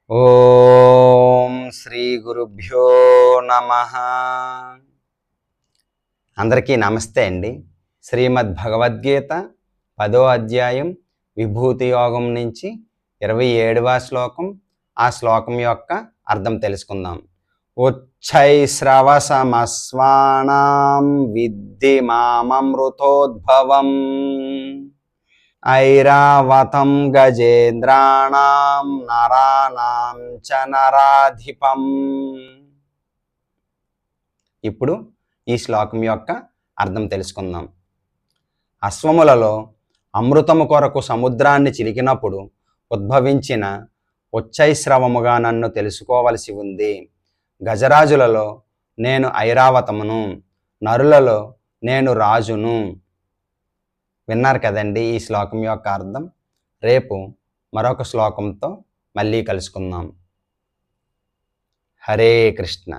ఓం శ్రీ గురుభ్యో నమః. అందరికీ నమస్తే అండి. శ్రీమద్ భగవద్గీత 10వ అధ్యాయం విభూతి యోగం నుంచి 27వ శ్లోకం. ఆ శ్లోకం యొక్క అర్థం తెలుసుకుందాం. ఉచ్చైశ్రవసమస్వానాం విద్ధి మామమృతోద్భవం ఐరావతం గజేంద్రాణం నరాణాం చ నరాధిపం. ఇప్పుడు ఈ శ్లోకం యొక్క అర్థం తెలుసుకుందాం. అశ్వములలో అమృతము కొరకు సముద్రాన్ని చిలికినప్పుడు ఉద్భవించిన ఉచ్చైశ్రవముగా నన్ను తెలుసుకోవలసి ఉంది. గజరాజులలో నేను ఐరావతమును, నరులలో నేను రాజును. విన్నారు కదండి ఈ శ్లోకం యొక్క అర్థం. రేపు మరొక శ్లోకంతో మళ్ళీ కలుసుకుందాం. హరే కృష్ణ.